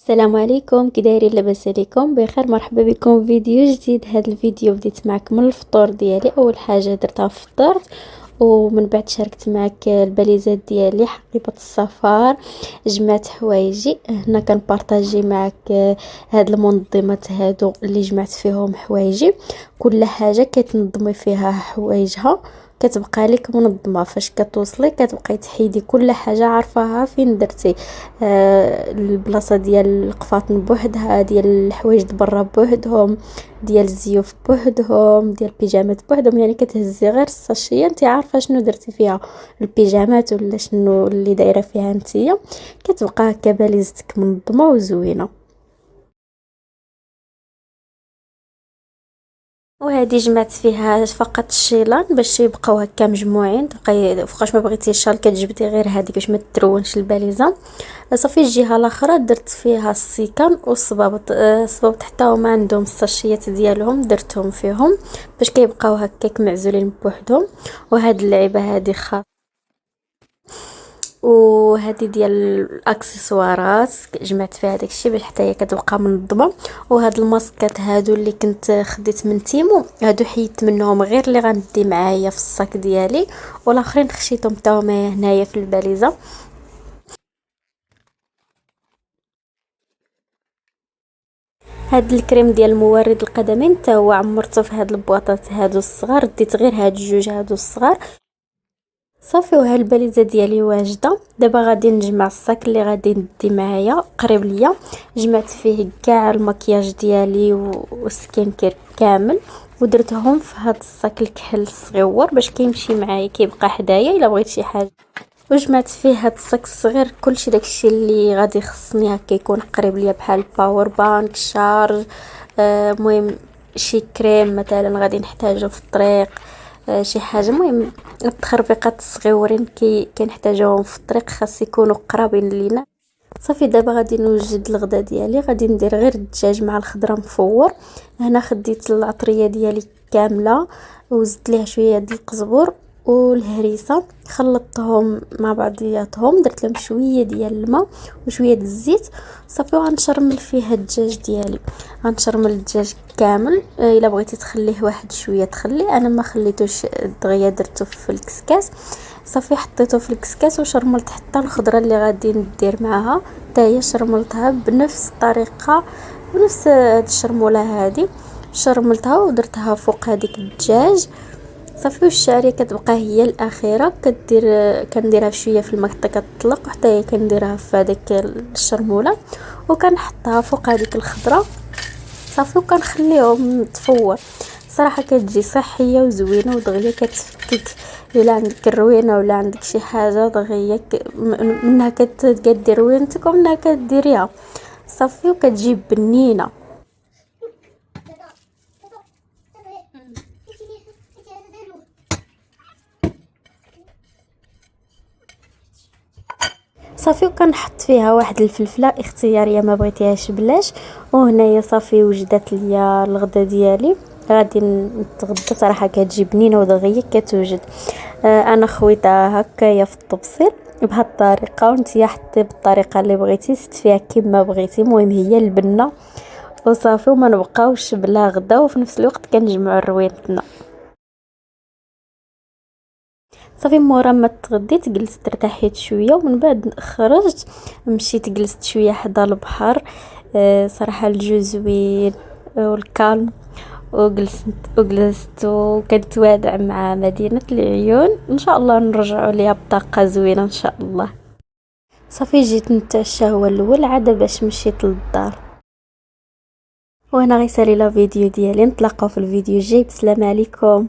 السلام عليكم، كي دايرين؟ لاباس عليكم؟ بخير. مرحبا بكم في فيديو جديد. هذا الفيديو بديت معكم من الفطور ديالي. اول حاجه درتها فطرت، ومن بعد شاركت معك الباليزات ديالي، حقيبه السفر، جمعت حوايجي. هنا كنبارطاجي معك هاد المنظمات هادو اللي جمعت فيهم حوايجي. كل حاجه كتنظمي فيها حوايجها كتبقى لك منظمه. فاش كتوصلي كتبقاي تحيدي كل حاجه عارفاها فين درتي. البلاصه ديال القفاطن بوحدها، ديال الحوايج برا بوحدهم، ديال الزيوف بوحدهم، ديال البيجامات بوحدهم. يعني كتهزي غير الساشيه انت عارفه شنو درتي فيها، البيجامات ولا شنو اللي دايره فيها نتيا. كتبقى هكا باليزتك منظمه وزوينه. وهذه جمعت فيها فقط الشيلان باش يبقاو هكا مجموعين. تبقاي فوقاش ما بغيتي الشال كتجبدي غير هذيك باش ما تترونش الباليزه. صافي الجهه الاخرى درت فيها السيكان والصبابط. الصبابط حتى هما عندهم الساشيات ديالهم درتهم فيهم باش كيبقاو هكاك معزولين بوحدهم. وهاد اللعيبه هذه وهذه ديال الاكسسوارات جمعت فيها داكشي باش حتى هي كتبقى منظمه. وهاد الماسكات هادو اللي كنت خديت من تيمو، هادو حيدت منهم غير اللي غندي معايا في الصاك ديالي، والاخرين خشيتهم حتى هما هنايا في الباليزه. هاد الكريم ديال مورد القدمين حتى هو عمرته في هاد البواطات هادو الصغار، ديت غير هاد الجوج هادو الصغار. صافي وها الباليزه ديالي واجده. دابا غادي نجمع الصاك اللي غادي ندي معايا قريب ليا. جمعت فيه كاع المكياج ديالي والسكين كير كامل، ودرتهم في هاد الصاك الكحل الصغيور باش كيمشي معايا كيبقى حدايا الا بغيت شي حاجه. وجمعت فيه هاد الصاك الصغير كلشي داكشي اللي غادي يخصني هكا يكون قريب ليا، بحال باور بانك، شارج، المهم شي كريم مثلا غادي نحتاجه في الطريق، شي حاجه. المهم التخربيقات الصغيورين كنحتاجوهم في الطريق خاص يكونوا قرابين لينا. صافي دابا غادي نوجد الغدا ديالي. غادي ندير غير الدجاج مع الخضره مفور. هنا خديت العطريه ديالي كامله وزدت ليها شويه ديال القزبر والهريسه، خلطتهم مع بعضياتهم، درت لهم شويه ديال الماء وشويه ديال الزيت. صافي وغنشرمل فيها الدجاج ديالي. غنشرمل الدجاج كامل. الا بغيتي تخليه واحد شويه تخلي، انا ما خليتوش دغيا درته في الكسكاس. صافي حطيته في الكسكاس وشرملت حتى الخضره اللي غادي ندير معاها حتى هي شرملتها بنفس الطريقه، بنفس هاد الشرموله هذه شرملتها ودرتها فوق هذيك الدجاج. صافي والشعريه كتبقى هي الاخيره كنديرها شويه في الماء حتى كتطلق، وحتى هي كنديرها في هذيك الشرموله وكنحطها فوق هذيك الخضره. صافي وكنخليهم تفور. صراحه كتجي صحيه وزوينه ودغيا كتفكك. الا عندك الروينه ولا عندك شي حاجه دغيا منها كتقدي روينتك ومنها كديريها. صافي وكتجي بنينه. صافي وكنحط فيها واحد الفلفله اختياريه ما بغيتيهاش بلاش. وهنايا صافي وجدت ليا الغدا ديالي. غادي نتغدى. صراحه كتجي بنينه ودغيا كتوجد. انا خويتها هكايا في الطبسيل بهاد الطريقه، وانتيا حطي بالطريقه اللي بغيتي، زدت فيها كيما بغيتي. المهم هي البنه وصافي وما نبقاوش بلا غدا، وفي نفس الوقت كنجمعوا روينتنا. صافي مورا ما تغديت جلست ارتاحيت شويه، ومن بعد خرجت مشيت جلست شويه حدا البحر. صراحه الجو زوين والكالم. وجلست وكنتوادع مع مدينه العيون. ان شاء الله نرجعوا ليها بطاقه زوينه ان شاء الله. صافي جيت نتعشى هو الاول عاد باش مشيت للدار. وانا غيسالي لا فيديو ديالي. نتلاقاو في الفيديو الجاي. بسلام عليكم.